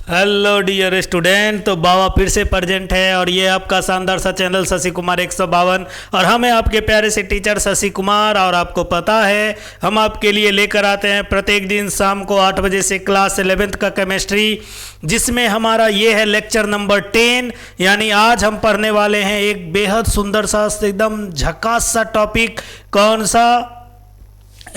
Hello dear student. तो बाबा फिर से प्रेजेंट है और ये आपका शानदार सा चैनल शशि कुमार 152 और हम हैं आपके प्यारे से टीचर शशि कुमार। और आपको पता है हम आपके लिए लेकर आते हैं प्रत्येक दिन शाम को 8 बजे से क्लास 11th का केमिस्ट्री, जिसमें हमारा ये है लेक्चर नंबर 10। यानी आज हम पढ़ने वाले हैं एक बेहद सुंदर सा एकदम झकास सा टॉपिक। कौन सा?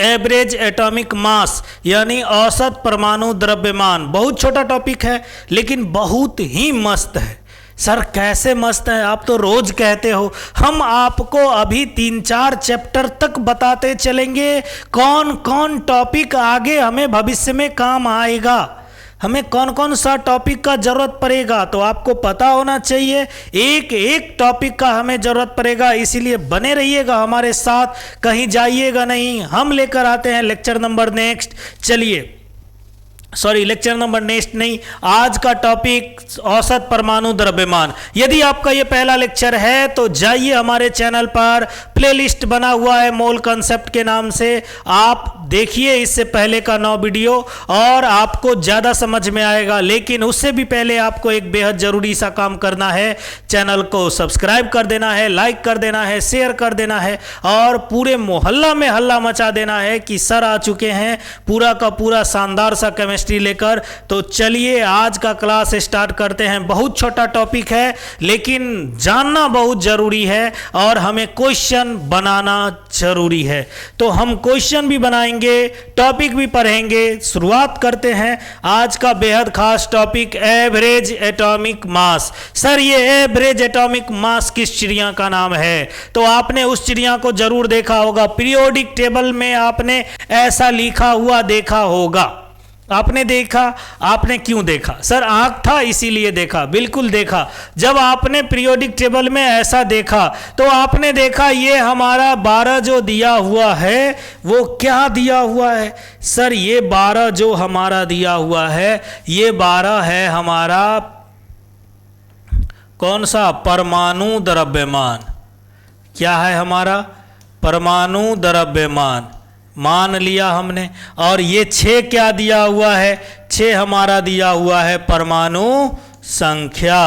एवरेज एटॉमिक मास यानी औसत परमाणु द्रव्यमान। बहुत छोटा टॉपिक है लेकिन बहुत ही मस्त है। सर कैसे मस्त है? आप तो रोज कहते हो। हम आपको अभी 3-4 चैप्टर तक बताते चलेंगे कौन कौन टॉपिक आगे हमें भविष्य में काम आएगा, हमें कौन कौन सा टॉपिक का जरूरत पड़ेगा। तो आपको पता होना चाहिए एक एक टॉपिक का हमें जरूरत पड़ेगा, इसीलिए बने रहिएगा हमारे साथ, कहीं जाइएगा नहीं। हम लेकर आते हैं लेक्चर नंबर नेक्स्ट। चलिए लेक्चर नंबर नेक्स्ट नहीं, आज का टॉपिक औसत परमाणु द्रव्यमान। यदि आपका ये पहला लेक्चर है तो जाइए हमारे चैनल पर, प्लेलिस्ट बना हुआ है मोल कंसेप्ट के नाम से, आप देखिए इससे पहले का 9 वीडियो और आपको ज़्यादा समझ में आएगा। लेकिन उससे भी पहले आपको एक बेहद ज़रूरी सा काम करना है, चैनल को सब्सक्राइब कर देना है, लाइक कर देना है, शेयर कर देना है और पूरे मोहल्ला में हल्ला मचा देना है कि सर आ चुके हैं पूरा का पूरा शानदार सा केमिस्ट्री लेकर। तो चलिए आज का क्लास स्टार्ट करते हैं। बहुत छोटा टॉपिक है लेकिन जानना बहुत जरूरी है और हमें क्वेश्चन बनाना जरूरी है। तो हम क्वेश्चन भी बनाएंगे, टॉपिक भी पढ़ेंगे। शुरुआत करते हैं आज का बेहद खास topic, average atomic mass. Sir ये एवरेज एटॉमिक मास किस चिड़िया का नाम है? तो आपने उस चिड़िया को जरूर देखा होगा, पीरियोडिक टेबल में आपने ऐसा लिखा हुआ देखा होगा। आपने देखा? आपने क्यों देखा? सर आंख था इसीलिए देखा। बिल्कुल देखा। जब आपने पीरियोडिक टेबल में ऐसा देखा तो आपने देखा ये हमारा 12 जो दिया हुआ है वो क्या दिया हुआ है? सर ये 12 जो हमारा दिया हुआ है ये 12 है हमारा कौन सा? परमाणु द्रव्यमान। क्या है हमारा? परमाणु द्रव्यमान मान लिया हमने। और ये 6 क्या दिया हुआ है? 6 हमारा दिया हुआ है परमाणु संख्या।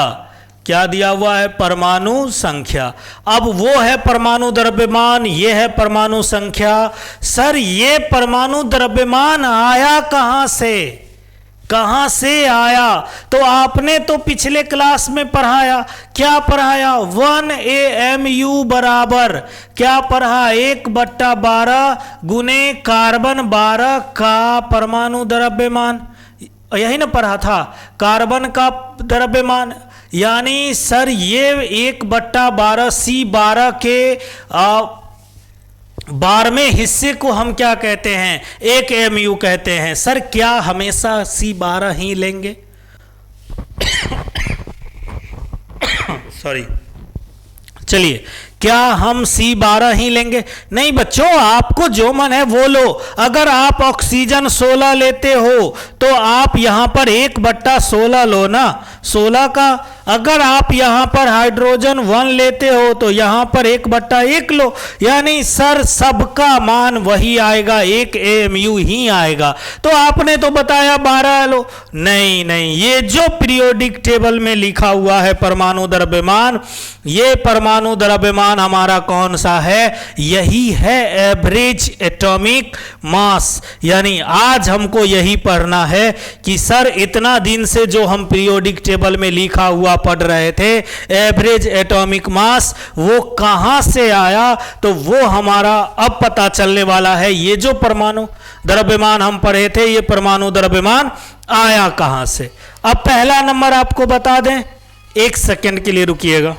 क्या दिया हुआ है? परमाणु संख्या। अब वो है परमाणु द्रव्यमान, ये है परमाणु संख्या। सर ये परमाणु द्रव्यमान आया कहां से? कहां से आया? तो आपने तो पिछले क्लास में पढ़ाया। क्या पढ़ाया? 1 AMU बराबर क्या पढ़ा? 1/12 गुने कार्बन 12 का परमाणु द्रव्यमान। यही ना पढ़ा था, कार्बन का द्रव्यमान। यानी सर ये 1/12 C12 के 12वें हिस्से को हम क्या कहते हैं? 1 AMU कहते हैं। सर क्या हमेशा C12 ही लेंगे? सॉरी, चलिए क्या हम C12 ही लेंगे? नहीं बच्चों, आपको जो मन है वो लो। अगर आप ऑक्सीजन 16 लेते हो तो आप यहां पर 1/16 लो ना, 16 का। अगर आप यहां पर हाइड्रोजन 1 लेते हो तो यहां पर 1/1 लो। यानी सर सबका मान वही आएगा, 1 AMU ही आएगा। तो आपने तो बताया 12 लो। नहीं नहीं, ये जो पीरियोडिक टेबल में लिखा हुआ है परमाणु द्रव्यमान, ये परमाणु द्रव्यमान हमारा कौन सा है? यही है एवरेज एटॉमिक मास। यानी आज हमको यही पढ़ना है कि सर इतना दिन से जो हम पीरियोडिक टेबल में लिखा हुआ पढ़ रहे थे एवरेज एटॉमिक मास, वो कहां से आया? तो वो हमारा अब पता चलने वाला है। ये जो परमाणु द्रव्यमान हम पढ़े थे, ये परमाणु द्रव्यमान आया कहां से? अब पहला नंबर आपको बता दें, 1 सेकंड के लिए रुकिएगा।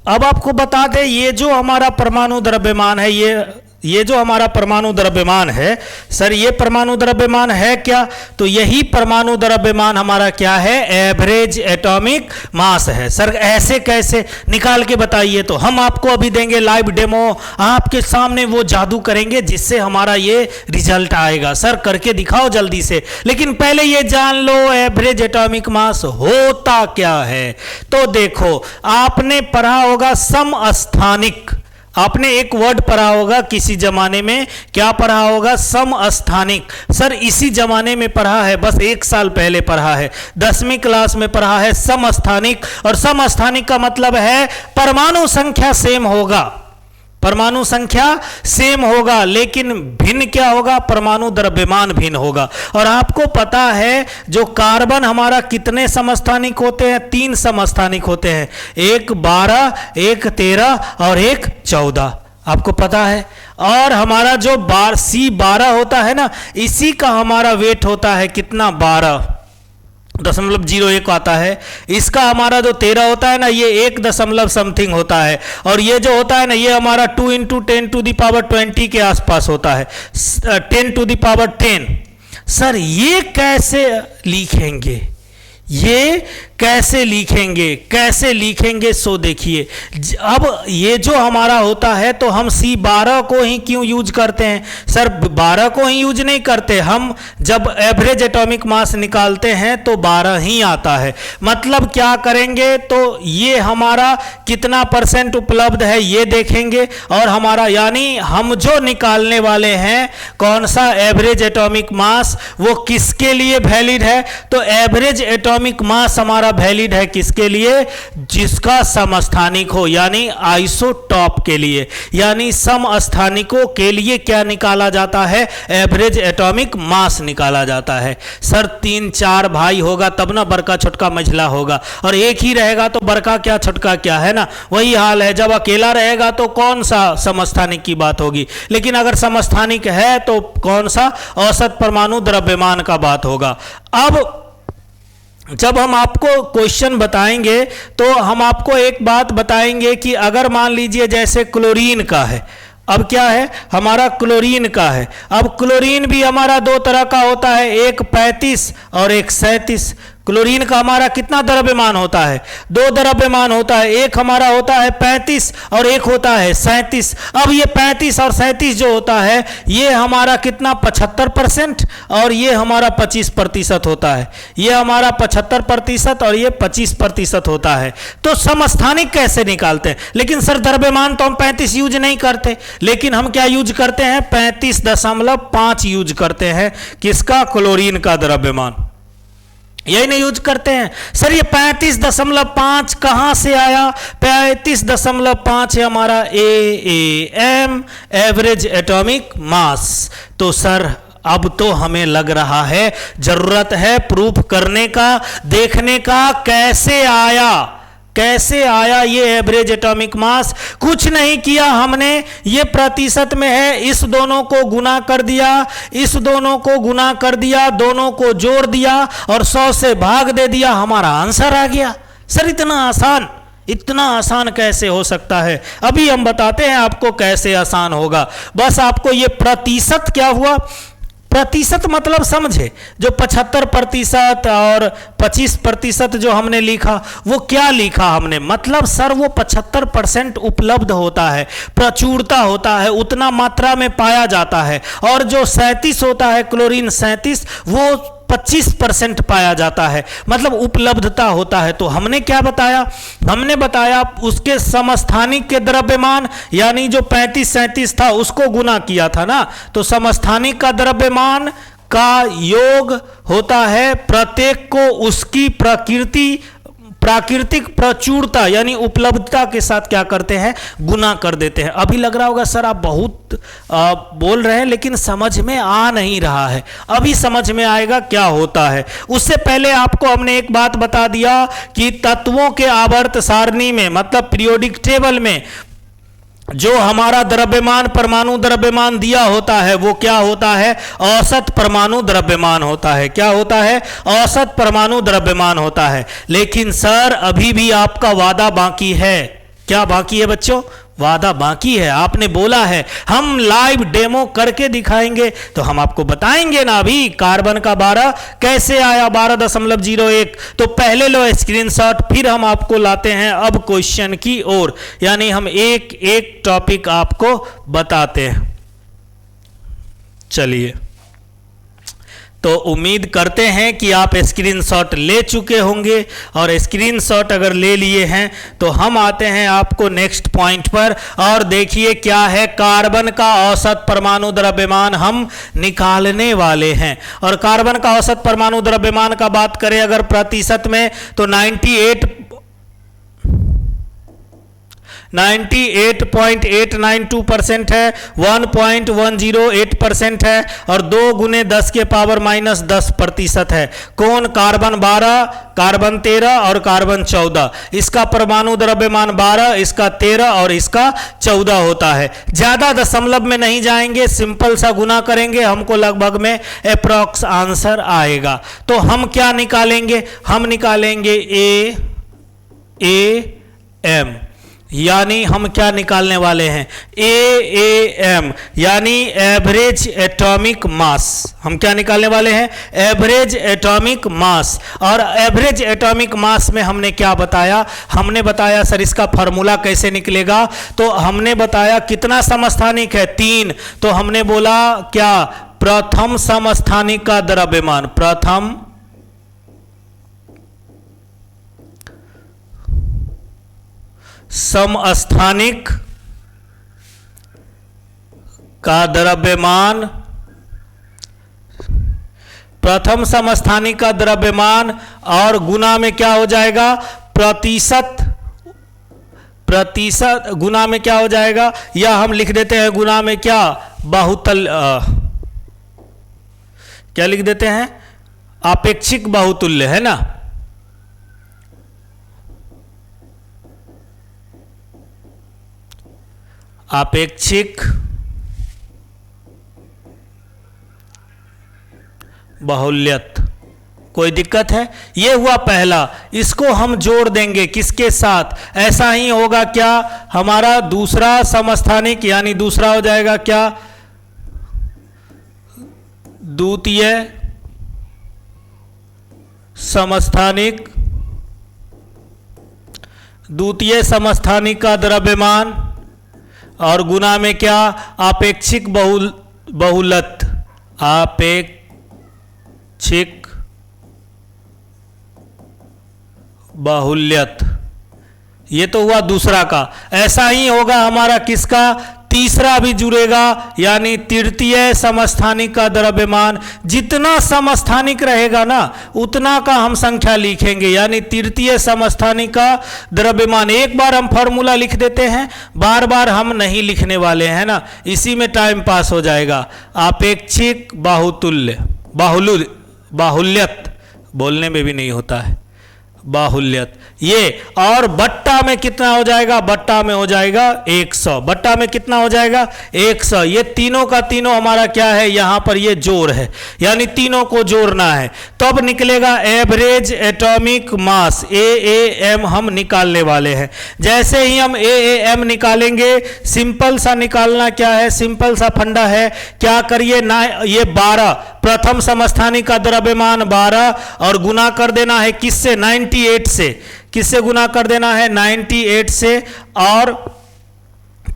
अब आपको बता दें ये जो हमारा परमाणु द्रव्यमान है, ये ये जो हमारा परमाणु द्रव्यमान है सर, ये परमाणु द्रव्यमान है क्या? तो यही परमाणु द्रव्यमान हमारा क्या है? एवरेज एटॉमिक मास है। सर ऐसे कैसे, निकाल के बताइए। तो हम आपको अभी देंगे लाइव डेमो, आपके सामने वो जादू करेंगे जिससे हमारा ये रिजल्ट आएगा। सर करके दिखाओ जल्दी से, लेकिन पहले ये जान लो एवरेज एटॉमिक मास होता क्या है। तो देखो, आपने पढ़ा होगा समस्थानिक, आपने एक वर्ड पढ़ा होगा किसी जमाने में, क्या पढ़ा होगा? समस्थानिक। सर इसी जमाने में पढ़ा है, बस 1 साल पहले पढ़ा है, 10वीं क्लास में पढ़ा है समस्थानिक। और समस्थानिक का मतलब है परमाणु संख्या सेम होगा, परमाणु संख्या सेम होगा, लेकिन भिन्न क्या होगा? परमाणु द्रव्यमान भिन्न होगा। और आपको पता है जो कार्बन हमारा कितने समस्थानिक होते हैं? 3 समस्थानिक होते हैं, एक 12, एक 13 और एक 14, आपको पता है। और हमारा जो C12 होता है ना, इसी का हमारा वेट होता है कितना? 12.01 आता है। इसका हमारा जो 13 होता है ना, ये 1 दशमलव समथिंग होता है। और ये जो होता है ना, ये हमारा 2 × 10⁻20 के आसपास होता है, 10⁻10। सर ये कैसे लिखेंगे? ये कैसे लिखेंगे, कैसे लिखेंगे? सो देखिए, अब ये जो हमारा होता है, तो हम C12 को ही क्यों यूज करते हैं? सर 12 को ही यूज नहीं करते, हम जब एवरेज एटॉमिक मास निकालते हैं तो 12 ही आता है। मतलब क्या करेंगे? तो ये हमारा कितना % उपलब्ध है ये देखेंगे, और हमारा यानी हम जो निकालने वाले हैं कौन सा एवरेज एटॉमिक मास, वो किसके लिए वैलिड है? तो एवरेज एटॉमिक मास हमारा वैलिड है किसके लिए? जिसका समस्थानिक हो, यानी आइसोटॉप के लिए, यानी समस्थानिकों के लिए क्या निकाला जाता है? एवरेज एटॉमिक मास निकाला जाता है। सर 3-4 भाई होगा तब ना बड़का छोटका मझला होगा, और एक ही रहेगा तो बड़का क्या छोटका क्या, है ना? वही हाल है, जब अकेला रहेगा तो कौन सा समस्थानिक की बात होगी, लेकिन अगर समस्थानिक है तो कौन सा? औसत परमाणु द्रव्यमान का बात होगा। अब जब हम आपको क्वेश्चन बताएंगे तो हम आपको एक बात बताएंगे कि अगर मान लीजिए जैसे क्लोरीन का है, अब क्या है हमारा? क्लोरीन का है। अब क्लोरीन भी हमारा 2 तरह का होता है, एक 35 और एक 37। क्लोरीन का हमारा कितना द्रव्यमान होता है? 2 द्रव्यमान होता है, एक हमारा होता है 35 और एक होता है 37। अब ये 35 और 37 जो होता है, ये हमारा कितना? 75%, और ये हमारा 25% होता है। ये हमारा 75% और ये 25% होता है। तो समस्थानिक कैसे निकालते हैं? लेकिन सर द्रव्यमान तो हम 35 यूज नहीं करते, लेकिन हम क्या यूज करते हैं? 35.5 यूज करते हैं। किसका? क्लोरीन का द्रव्यमान, यही नहीं यूज करते हैं। सर ये 35.5 कहां से आया? 35.5 है हमारा AAM एवरेज एटॉमिक मास। तो सर अब तो हमें लग रहा है जरूरत है प्रूफ करने का, देखने का कैसे आया, कैसे आया ये एवरेज एटॉमिक मास। कुछ नहीं किया हमने, ये प्रतिशत में है, इस दोनों को गुना कर दिया, इस दोनों को गुना कर दिया, दोनों को जोड़ दिया और 100 से भाग दे दिया, हमारा आंसर आ गया। सर इतना आसान कैसे हो सकता है? अभी हम बताते हैं आपको कैसे आसान होगा। बस आपको ये प्रतिशत क्या हुआ, प्रतिशत मतलब समझे, जो 75% और 25% जो हमने लिखा, वो क्या लिखा हमने? मतलब सर वो 75% उपलब्ध होता है, प्रचुरता होता है, उतना मात्रा में पाया जाता है। और जो 37 होता है, क्लोरीन 37, वो 25% पाया जाता है, मतलब उपलब्धता होता है। तो हमने क्या बताया? हमने बताया उसके समस्थानिक के द्रव्यमान, यानी जो 35-37 था उसको गुना किया था ना, तो समस्थानिक का द्रव्यमान का योग होता है प्रत्येक को उसकी प्राकृतिक प्रचुरता यानी उपलब्धता के साथ क्या करते हैं? गुना कर देते हैं। अभी लग रहा होगा सर आप बहुत बोल रहे हैं, लेकिन समझ में आ नहीं रहा है। अभी समझ में आएगा क्या होता है। उससे पहले आपको हमने एक बात बता दिया कि तत्वों के आवर्त सारणी में, मतलब पीरियोडिक टेबल में, जो हमारा द्रव्यमान परमाणु द्रव्यमान दिया होता है वो क्या होता है? औसत परमाणु द्रव्यमान होता है। क्या होता है? औसत परमाणु द्रव्यमान होता है। लेकिन सर अभी भी आपका वादा बाकी है। क्या बाकी है बच्चों? वादा बाकी है, आपने बोला है हम लाइव डेमो करके दिखाएंगे, तो हम आपको बताएंगे ना अभी कार्बन का 12 कैसे आया 12.01। तो पहले लो स्क्रीनशॉट, फिर हम आपको लाते हैं अब क्वेश्चन की ओर, यानी हम एक एक टॉपिक आपको बताते हैं। चलिए, तो उम्मीद करते हैं कि आप स्क्रीनशॉट ले चुके होंगे, और स्क्रीनशॉट अगर ले लिए हैं तो हम आते हैं आपको नेक्स्ट पॉइंट पर। और देखिए क्या है, कार्बन का औसत परमाणु द्रव्यमान हम निकालने वाले हैं। और कार्बन का औसत परमाणु द्रव्यमान का बात करें अगर प्रतिशत में, तो 98.892% है, 1.108% है, और 2 × 10⁻10% है। कौन? कार्बन 12, कार्बन 13 और कार्बन 14। इसका परमाणु द्रव्यमान 12, इसका 13 और इसका 14 होता है। ज्यादा दशमलव में नहीं जाएंगे, सिंपल सा गुना करेंगे, हमको लगभग में अप्रॉक्स आंसर आएगा। तो हम क्या निकालेंगे? हम निकालेंगे AAM, यानी हम क्या निकालने वाले हैं? AAM यानी एवरेज एटॉमिक मास। हम क्या निकालने वाले हैं? Average atomic mass. और एवरेज एटॉमिक मास में हमने क्या बताया? हमने बताया सर इसका फार्मूला कैसे निकलेगा, तो हमने बताया कितना समस्थानिक है? 3। तो हमने बोला क्या? प्रथम समस्थानिक का द्रव्यमान, प्रथम समस्थानिक का द्रव्यमान, प्रथम समस्थानिक का द्रव्यमान, और गुना में क्या हो जाएगा? प्रतिशत गुना में क्या हो जाएगा? या हम लिख देते हैं गुना में क्या? क्या लिख देते हैं? आपेक्षिक बाहुतुल्य, है ना? आपेक्षिक बाहुल्यत। कोई दिक्कत है? ये हुआ पहला। इसको हम जोड़ देंगे किसके साथ? ऐसा ही होगा क्या? हमारा दूसरा समस्थानिक, यानी दूसरा हो जाएगा क्या? द्वितीय समस्थानिक, द्वितीय समस्थानिक का द्रव्यमान, और गुना में क्या? आपेक्षिक बहुलत, आपेक्षिक बाहुल्यत। ये तो हुआ दूसरा का। ऐसा ही होगा हमारा किसका? तीसरा भी जुड़ेगा, यानी तृतीय समस्थानिक का द्रव्यमान। जितना समस्थानिक रहेगा ना उतना का हम संख्या लिखेंगे, यानी तृतीय समस्थानिक का द्रव्यमान। एक बार हम फॉर्मूला लिख देते हैं, बार बार हम नहीं लिखने वाले हैं ना, इसी में टाइम पास हो जाएगा। आपेक्षिक बाहुल्यत बोलने में भी नहीं होता है, बाहुल्यत। ये और बट्टा में कितना हो जाएगा? बट्टा में हो जाएगा 100। बट्टा में कितना हो जाएगा? 100। ये तीनों का तीनों हमारा क्या है? यहां पर ये जोड़ है, यानी तीनों को जोड़ना है, तब निकलेगा एवरेज एटॉमिक मास, AAM हम निकालने वाले हैं। जैसे ही हम AAM निकालेंगे, सिंपल सा निकालना क्या है? सिंपल सा फंडा है, क्या करिए ना, ये 12 प्रथम समस्थानिक का द्रव्यमान 12, और गुना कर देना है किससे? 98 से। किससे गुना कर देना है? 98 से। और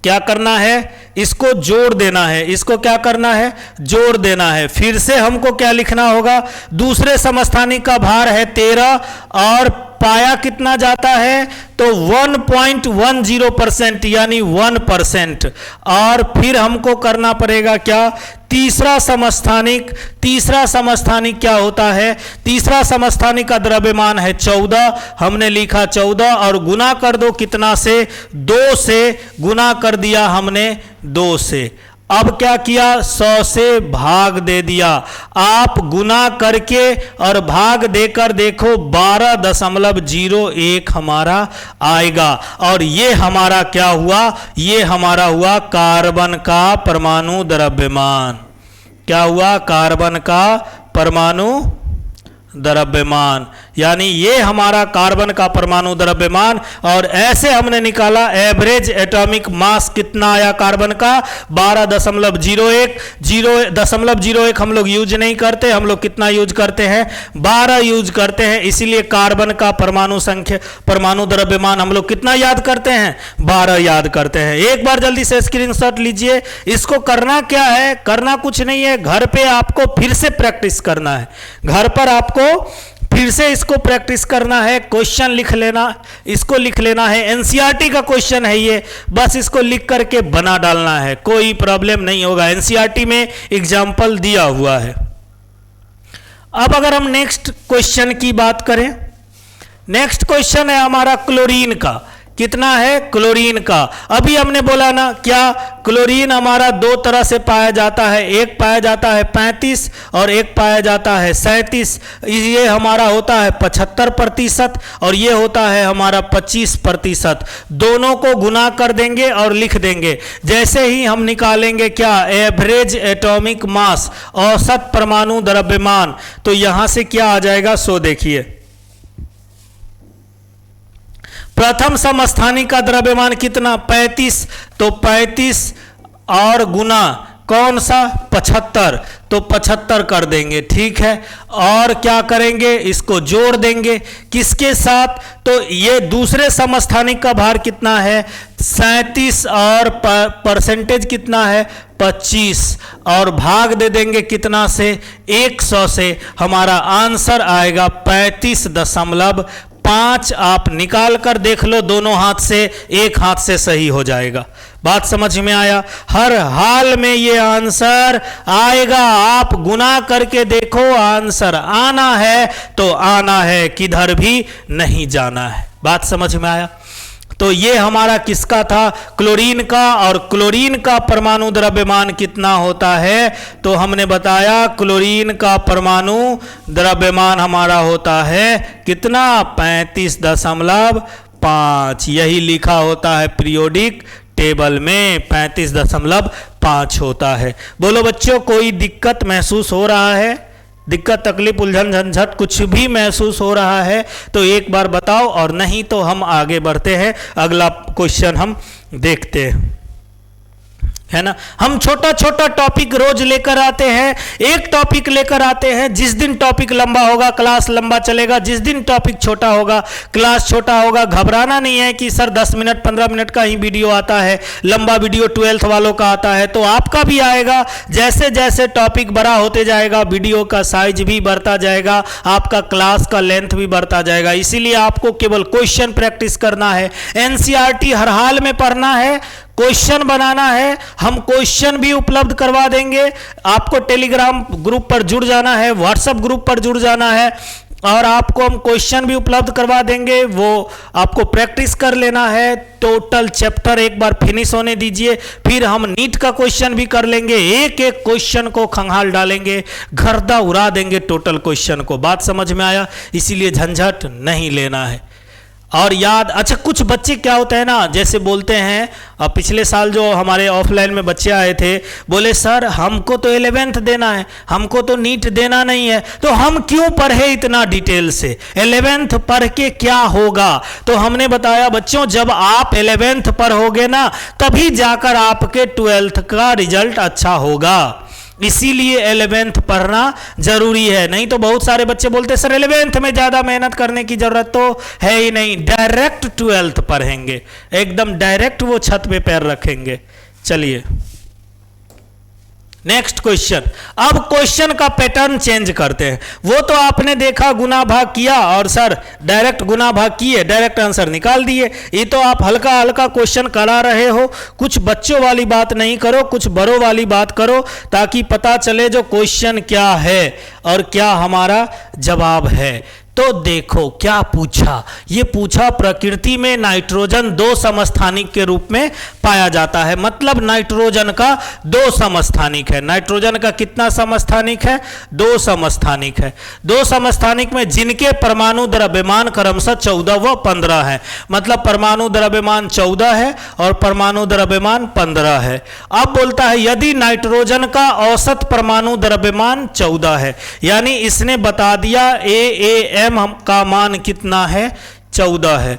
क्या करना है? इसको जोड़ देना है। इसको क्या करना है? जोड़ देना है। फिर से हमको क्या लिखना होगा? दूसरे समस्थानिक का भार है 13, और पाया कितना जाता है? तो 1.10%, यानी 1%। और फिर हमको करना पड़ेगा क्या? तीसरा समस्थानिक। तीसरा समस्थानिक क्या होता है? तीसरा समस्थानिक का द्रव्यमान है 14, हमने लिखा 14, और गुना कर दो कितना से? 2 से। गुना कर दिया हमने 2 से। अब क्या किया? 100 से भाग दे दिया। आप गुना करके और भाग देकर देखो, 12.01 हमारा आएगा। और ये हमारा क्या हुआ? ये हमारा हुआ कार्बन का परमाणु द्रव्यमान। क्या हुआ? कार्बन का परमाणु द्रव्यमान। यानी ये हमारा कार्बन का परमाणु द्रव्यमान। और ऐसे हमने निकाला एवरेज एटॉमिक मास कितना आया कार्बन का 12.01। 0.01 हम लोग यूज नहीं करते, हम लोग कितना यूज करते हैं 12 यूज करते हैं। इसीलिए कार्बन का परमाणु संख्या परमाणु द्रव्यमान हम लोग कितना याद करते हैं 12 याद करते हैं। एक बार जल्दी से स्क्रीनशॉट लीजिए। इसको करना क्या है, करना कुछ नहीं है, घर पे आपको फिर से प्रैक्टिस करना है। घर पर आपको फिर से इसको प्रैक्टिस करना है, क्वेश्चन लिख लेना, इसको लिख लेना है। एनसीईआरटी का क्वेश्चन है ये, बस इसको लिख करके बना डालना है, कोई प्रॉब्लम नहीं होगा। एनसीईआरटी में एग्जाम्पल दिया हुआ है। अब अगर हम नेक्स्ट क्वेश्चन की बात करें, नेक्स्ट क्वेश्चन है हमारा क्लोरीन का। कितना है क्लोरीन का? अभी हमने बोला ना क्या, क्लोरीन हमारा दो तरह से पाया जाता है, एक पाया जाता है 35 और एक पाया जाता है 37। ये हमारा होता है 75% और ये होता है हमारा 25%। दोनों को गुना कर देंगे और लिख देंगे। जैसे ही हम निकालेंगे क्या एवरेज एटॉमिक मास, औसत परमाणु द्रव्यमान, तो यहां से क्या आ जाएगा सो देखिए। प्रथम समस्थानिक का द्रव्यमान कितना 35, तो 35 और गुना कौन सा 75, तो 75 कर देंगे, ठीक है। और क्या करेंगे, इसको जोड़ देंगे किसके साथ, तो ये दूसरे समस्थानिक का भार कितना है 37 और परसेंटेज कितना है 25 और भाग दे देंगे कितना से 100 से। हमारा आंसर आएगा 35.5। आप निकाल कर देख लो दोनों हाथ से, एक हाथ से सही हो जाएगा। बात समझ में आया? हर हाल में ये आंसर आएगा। आप गुना करके देखो, आंसर आना है तो आना है, किधर भी नहीं जाना है। बात समझ में आया? तो ये हमारा किसका था क्लोरीन का। और क्लोरीन का परमाणु द्रव्यमान कितना होता है, तो हमने बताया क्लोरीन का परमाणु द्रव्यमान हमारा होता है कितना 35.5। यही लिखा होता है पीरियोडिक टेबल में 35.5 होता है। बोलो बच्चों, कोई दिक्कत महसूस हो रहा है? दिक्कत तकलीफ उलझन झंझट कुछ भी महसूस हो रहा है तो एक बार बताओ, और नहीं तो हम आगे बढ़ते हैं। अगला क्वेश्चन हम देखते हैं, है ना। हम छोटा छोटा टॉपिक रोज लेकर आते हैं, एक टॉपिक लेकर आते हैं। जिस दिन टॉपिक लंबा होगा क्लास लंबा चलेगा, जिस दिन टॉपिक छोटा होगा क्लास छोटा होगा। घबराना नहीं है कि सर 10 मिनट 15 मिनट का ही वीडियो आता है, लंबा वीडियो 12th वालों का आता है, तो आपका भी आएगा। जैसे जैसे टॉपिक बड़ा होते जाएगा, वीडियो का साइज भी बढ़ता जाएगा, आपका क्लास का लेंथ भी बढ़ता जाएगा। इसीलिए आपको केवल क्वेश्चन प्रैक्टिस करना है, एनसीईआरटी हर हाल में पढ़ना है, क्वेश्चन बनाना है। हम क्वेश्चन भी उपलब्ध करवा देंगे। आपको टेलीग्राम ग्रुप पर जुड़ जाना है, व्हाट्सएप ग्रुप पर जुड़ जाना है, और आपको हम क्वेश्चन भी उपलब्ध करवा देंगे। वो आपको प्रैक्टिस कर लेना है। टोटल चैप्टर एक बार फिनिश होने दीजिए, फिर हम नीट का क्वेश्चन भी कर लेंगे। एक एक क्वेश्चन को खंगाल डालेंगे, गर्दा उड़ा देंगे टोटल क्वेश्चन को। बात समझ में आया? इसीलिए झंझट नहीं लेना है। और याद, अच्छा कुछ बच्चे क्या होता है ना, जैसे बोलते हैं, पिछले साल जो हमारे ऑफलाइन में बच्चे आए थे, बोले सर हमको तो 11th देना है, हमको तो नीट देना नहीं है, तो हम क्यों पढ़े इतना डिटेल से, 11th पढ़ के क्या होगा। तो हमने बताया बच्चों, जब आप 11th पढ़ोगे ना तभी जाकर आपके 12th का रिजल्ट अच्छा होगा। इसीलिए 11th पढ़ना जरूरी है। नहीं तो बहुत सारे बच्चे बोलते सर 11th में ज्यादा मेहनत करने की जरूरत तो है ही नहीं, डायरेक्ट 12th पढ़ेंगे, एकदम डायरेक्ट वो छत पे पैर रखेंगे। चलिए नेक्स्ट क्वेश्चन। अब क्वेश्चन का पैटर्न चेंज करते हैं। वो तो आपने देखा गुना भाग किया और सर डायरेक्ट गुना भाग किए, डायरेक्ट आंसर निकाल दिए। ये तो आप हल्का हल्का क्वेश्चन करा रहे हो। कुछ बच्चों वाली बात नहीं करो, कुछ बड़ों वाली बात करो, ताकि पता चले जो क्वेश्चन क्या है और क्या हमारा जवाब है। तो देखो क्या पूछा, ये पूछा प्रकृति में नाइट्रोजन 2 समस्थानिक के रूप में पाया जाता है। मतलब नाइट्रोजन का 2 समस्थानिक है। नाइट्रोजन का कितना समस्थानिक है? 2 समस्थानिक है। 2 समस्थानिक में जिनके परमाणु द्रव्यमान क्रमशः 14 व 15 है। मतलब परमाणु द्रव्यमान 14 है और परमाणु द्रव्यमान 15 है। अब बोलता है यदि नाइट्रोजन का औसत परमाणु द्रव्यमान 14 है, यानी इसने बता दिया AAF m का मान कितना है, 14 है।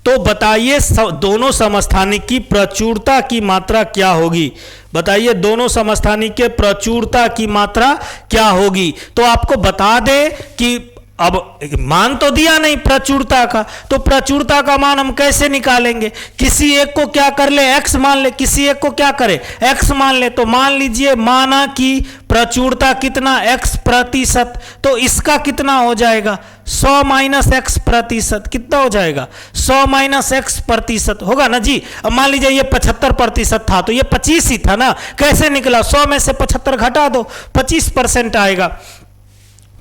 तो बताइए दोनों समस्थानिक की प्रचुरता की मात्रा क्या होगी, बताइए दोनों समस्थानिक के प्रचुरता की मात्रा क्या होगी। तो आपको बता दे कि अब मान तो दिया नहीं प्रचुरता का, तो प्रचुरता का मान हम कैसे निकालेंगे, किसी एक को क्या कर ले, x मान ले, किसी एक को क्या करे, x मान ले। तो मान लीजिए माना कि प्रचुरता कितना, x प्रतिशत, तो इसका कितना हो जाएगा, 100 माइनस x प्रतिशत, कितना हो जाएगा, 100 माइनस x प्रतिशत होगा ना जी। अब मान लीजिए ये 75% था, तो ये 25 ही था ना, कैसे निकला, 100 में से 75 घटा दो, 25% आएगा।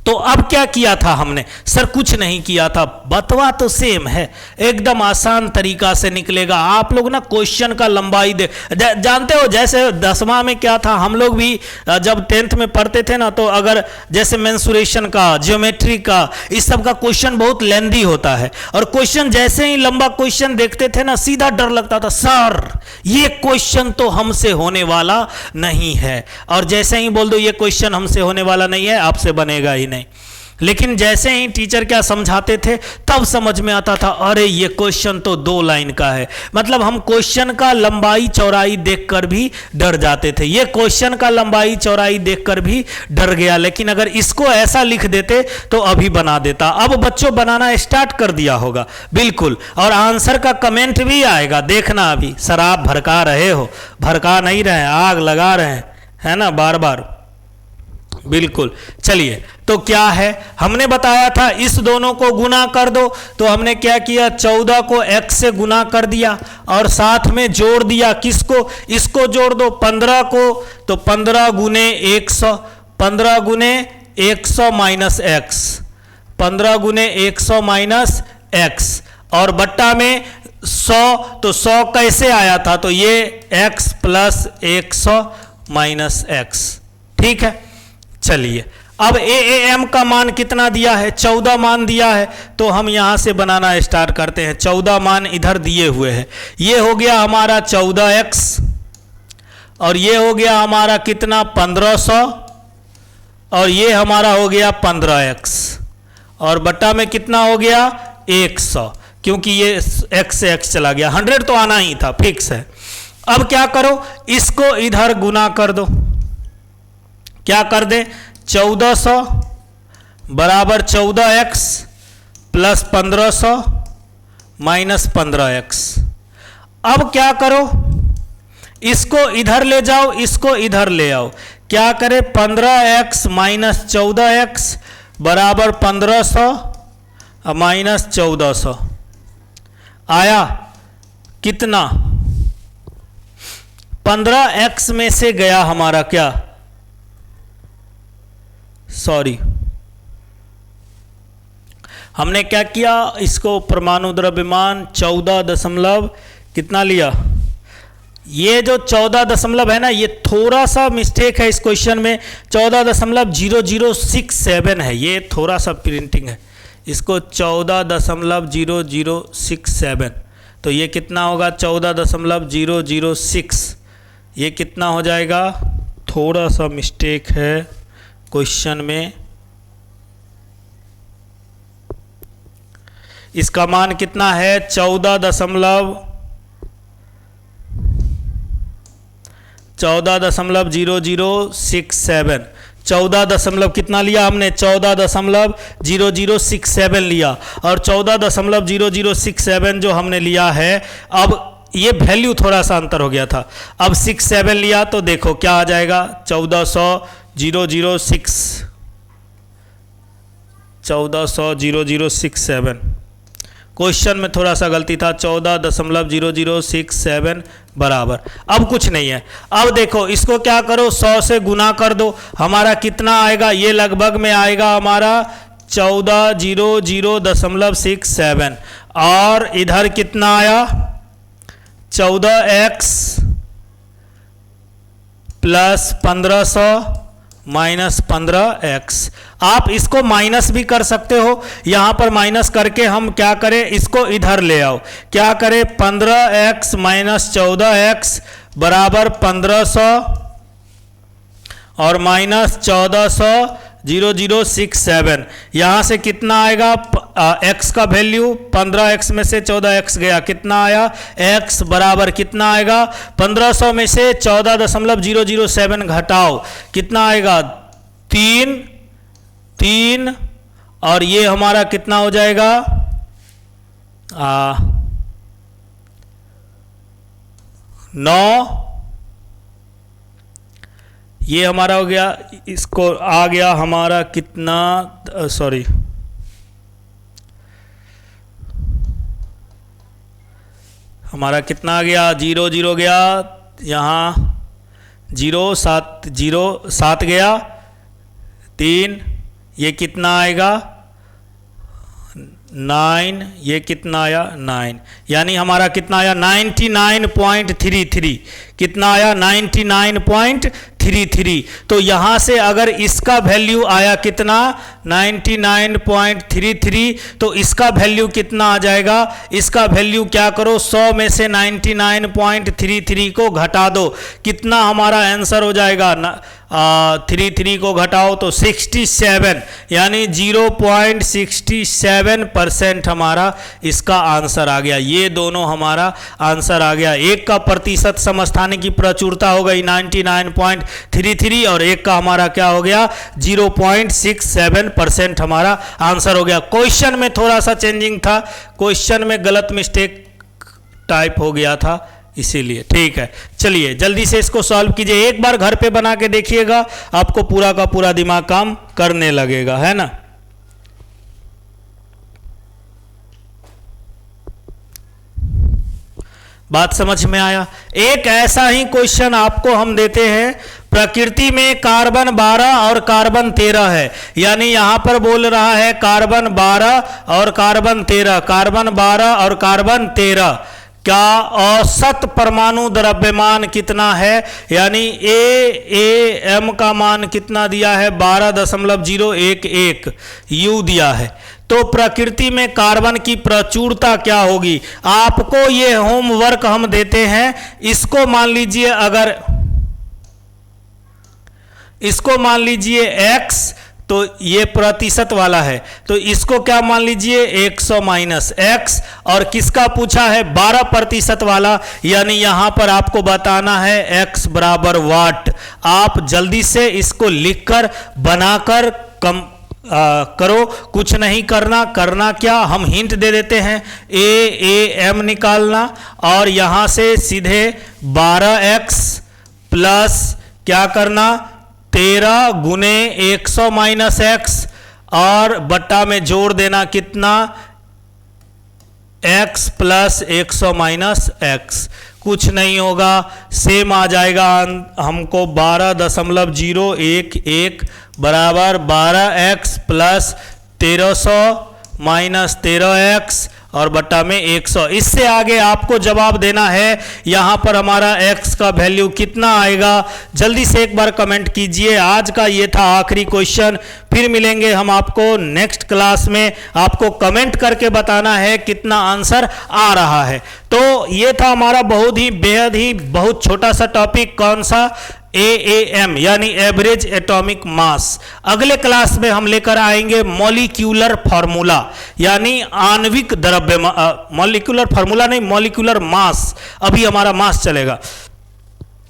तो अब क्या किया था हमने, सर कुछ नहीं किया था, बतवा तो सेम है, एकदम आसान तरीका से निकलेगा। आप लोग ना क्वेश्चन का लंबाई जानते हो, जैसे 10वां में क्या था, हम लोग भी जब 10th में पढ़ते थे ना, तो अगर जैसे मेंसुरेशन का, ज्योमेट्री का, इस सब का क्वेश्चन बहुत लेंदी होता है, और क्वेश्चन जैसे ही लंबा क्वेश्चन देखते थे ना, सीधा डर लगता था, सर ये क्वेश्चन तो हमसे होने वाला नहीं है, और जैसे ही बोल दो ये क्वेश्चन हमसे होने वाला नहीं है, आपसे बनेगा ही नहीं। लेकिन जैसे ही टीचर क्या समझाते थे तब समझ में आता था, अरे ये क्वेश्चन तो 2 लाइन का है। मतलब हम क्वेश्चन का लंबाई चौड़ाई देखकर भी डर जाते थे, ये क्वेश्चन का लंबाई चौड़ाई देखकर भी डर गया, लेकिन अगर इसको ऐसा लिख देते तो अभी बना देता। अब बच्चों बनाना स्टार्ट कर दिया होगा, बिल्कुल, और आंसर का कमेंट भी आएगा, देखना। अभी सर आप भड़का रहे हो, भड़का नहीं रहे, आग लगा रहे हैं, है ना, बार बार, बिल्कुल। चलिए, तो क्या है, हमने बताया था इस दोनों को गुना कर दो, तो हमने क्या किया, 14 को x से गुना कर दिया और साथ में जोड़ दिया, किसको, इसको जोड़ दो 15 को, तो 15 गुने 100, 15 गुने 100 माइनस एक्स, 15 गुने 100 माइनस एक्स, और बट्टा में 100, तो 100 कैसे आया था, तो ये x प्लस 100 माइनस एक्स, ठीक है। चलिए, अब AAM का मान कितना दिया है, 14 मान दिया है, तो हम यहां से बनाना स्टार्ट करते हैं। 14 मान इधर दिए हुए हैं, ये हो गया हमारा 14x, और ये हो गया हमारा कितना 1500, और ये हमारा हो गया 15x, और बट्टा में कितना हो गया 100, क्योंकि ये x से x चला गया, 100 तो आना ही था, फिक्स है। अब क्या करो, इसको इधर गुना कर दो, क्या कर दे, 1400 बराबर 14x प्लस 1500 माइनस 15x। अब क्या करो, इसको इधर ले जाओ, इसको इधर ले आओ, क्या करे, 15x माइनस 14x बराबर 1500 माइनस 1400, आया कितना, 15x में से गया हमारा क्या, सॉरी, हमने क्या किया, इसको परमाणु द्रव्यमान 14 दशमलव कितना लिया, ये जो 14 दशमलव है ना, ये थोड़ा सा मिस्टेक है इस क्वेश्चन में, 14.0067 है, ये थोड़ा सा प्रिंटिंग है, इसको 14.0067, तो ये कितना होगा 14.006, ये कितना हो जाएगा, थोड़ा सा मिस्टेक है क्वेश्चन में, इसका मान कितना है 14.0067, 14 दशमलव कितना लिया हमने, 14.0067 लिया, और 14.0067 जो हमने लिया है, अब ये वैल्यू थोड़ा सा अंतर हो गया था, अब 67 लिया, तो देखो क्या आ जाएगा 1400,067, क्वेश्चन में थोड़ा सा गलती था, 14.0067 बराबर, अब कुछ नहीं है। अब देखो इसको क्या करो, 100 से गुना कर दो, हमारा कितना आएगा, ये लगभग में आएगा हमारा 1400.67, और इधर कितना आया 14x प्लस 1500 माइनस 15x। आप इसको माइनस भी कर सकते हो, यहां पर माइनस करके हम क्या करें, इसको इधर ले आओ, क्या करें 15x माइनस 14x बराबर 1500 और माइनस 1400 0067। यहाँ से कितना आएगा x का वैल्यू 15x में से 14x गया, कितना आया x बराबर कितना आएगा 1500 में से 14.007 घटाओ कितना आएगा 3 और ये हमारा कितना हो जाएगा 9, ये हमारा हो गया, इसको आ गया हमारा कितना सॉरी हमारा कितना आ गया 0 गया, यहाँ 7 गया 3, ये कितना आएगा 9, ये कितना आया 9, यानी हमारा कितना आया 99.33, कितना आया 99.33। तो यहाँ से अगर इसका वैल्यू आया कितना 99.33, तो इसका वैल्यू कितना आ जाएगा, इसका वैल्यू क्या करो 100 में से 99.33 को घटा दो, कितना हमारा आंसर हो जाएगा 33 को घटाओ तो 67, यानी 0.67% हमारा इसका आंसर आ गया। ये दोनों हमारा आंसर आ गया। एक का प्रतिशत समस्थानिक की प्रचुरता हो गई 99.33 और एक का हमारा क्या हो गया 0.67% हमारा आंसर हो गया। क्वेश्चन में थोड़ा सा चेंजिंग था, क्वेश्चन में गलत मिस्टेक टाइप हो गया था इसीलिए। ठीक है, चलिए जल्दी से इसको सॉल्व कीजिए, एक बार घर पे बना के देखिएगा, आपको पूरा का पूरा दिमाग काम करने लगेगा, है ना। बात समझ में आया। एक ऐसा ही क्वेश्चन आपको हम देते हैं, प्रकृति में कार्बन 12 और कार्बन 13 है, यानी यहां पर बोल रहा है कार्बन 12 और कार्बन 13, कार्बन 12 और कार्बन 13 क्या औसत परमाणु द्रव्यमान कितना है, यानी एम का मान कितना दिया है 12.011 यू दिया है। तो प्रकृति में कार्बन की प्रचुरता क्या होगी, आपको ये होमवर्क हम देते हैं। इसको मान लीजिए, अगर इसको मान लीजिए x, तो ये प्रतिशत वाला है, तो इसको क्या मान लीजिए 100 माइनस x, और किसका पूछा है 12% वाला, यानी यहां पर आपको बताना है x बराबर वाट। आप जल्दी से इसको लिखकर बनाकर करो, कुछ नहीं करना क्या, हम हिंट दे देते हैं एम निकालना, और यहां से सीधे 12x प्लस क्या करना 13 गुने 100 माइनस एक्स, और बट्टा में जोड़ देना कितना x प्लस 100 माइनस एक्स, कुछ नहीं होगा, सेम आ जाएगा हमको 12.011 बराबर 12x प्लस 1300 माइनस 13x और बट्टा में 100। इससे आगे आपको जवाब देना है, यहां पर हमारा x का वैल्यू कितना आएगा, जल्दी से एक बार कमेंट कीजिए। आज का ये था आखिरी क्वेश्चन, फिर मिलेंगे हम आपको नेक्स्ट क्लास में। आपको कमेंट करके बताना है कितना आंसर आ रहा है। तो ये था हमारा बहुत ही बेहद ही बहुत छोटा सा टॉपिक, कौन सा AAM यानी एवरेज एटॉमिक मास। अगले क्लास में हम लेकर आएंगे मॉलिक्यूलर फार्मूला, यानी आणविक द्रव्यमान, मॉलिक्यूलर फार्मूला नहीं, मॉलिक्यूलर मास, अभी हमारा मास चलेगा।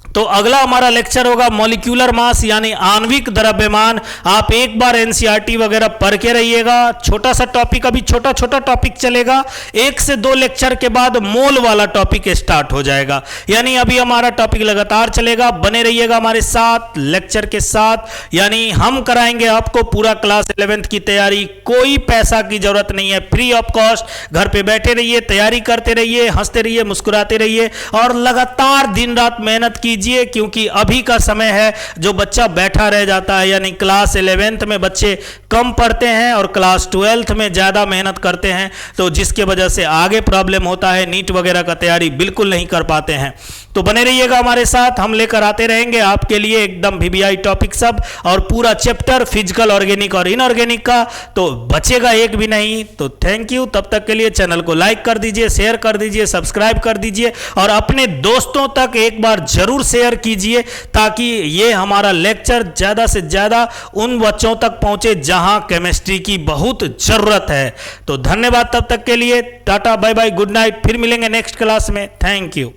तो अगला हमारा लेक्चर होगा मॉलिक्यूलर मास यानी आणविक द्रव्यमान। आप एक बार एनसीईआरटी वगैरह पढ़ के रहिएगा, छोटा सा टॉपिक, अभी छोटा छोटा टॉपिक चलेगा, 1 से 2 लेक्चर के बाद मोल वाला टॉपिक स्टार्ट हो जाएगा, यानी अभी हमारा टॉपिक लगातार चलेगा। बने रहिएगा हमारे साथ लेक्चर के साथ, यानी हम कराएंगे आपको पूरा क्लास 11th की तैयारी, कोई पैसा की जरूरत नहीं है, फ्री ऑफ कॉस्ट। घर पे बैठे रहिए, तैयारी करते रहिए, हंसते रहिए, मुस्कुराते रहिए और लगातार दिन रात मेहनत कीजिए, क्योंकि अभी का समय है जो बच्चा बैठा रह जाता है, यानी क्लास 11th में बच्चे कम पढ़ते हैं और क्लास 12th में ज्यादा मेहनत करते हैं, तो जिसके वजह से आगे प्रॉब्लम होता है, नीट वगैरह का तैयारी बिल्कुल नहीं कर पाते हैं। तो बने रहिएगा हमारे साथ, हम लेकर आते रहेंगे आपके लिए एकदम VBI टॉपिक सब, और पूरा चैप्टर फिजिकल, ऑर्गेनिक और इनऑर्गेनिक का, तो बचेगा एक भी नहीं। तो थैंक यू, तब तक के लिए चैनल को लाइक कर दीजिए, शेयर कर दीजिए, सब्सक्राइब कर दीजिए और अपने दोस्तों तक एक बार जरूर शेयर कीजिए ताकि ये हमारा लेक्चर ज़्यादा से ज़्यादा उन बच्चों तक पहुंचे जहां केमिस्ट्री की बहुत ज़रूरत है। तो धन्यवाद, तब तक के लिए tata bye bye, good night, फिर मिलेंगे नेक्स्ट क्लास में। Thank you.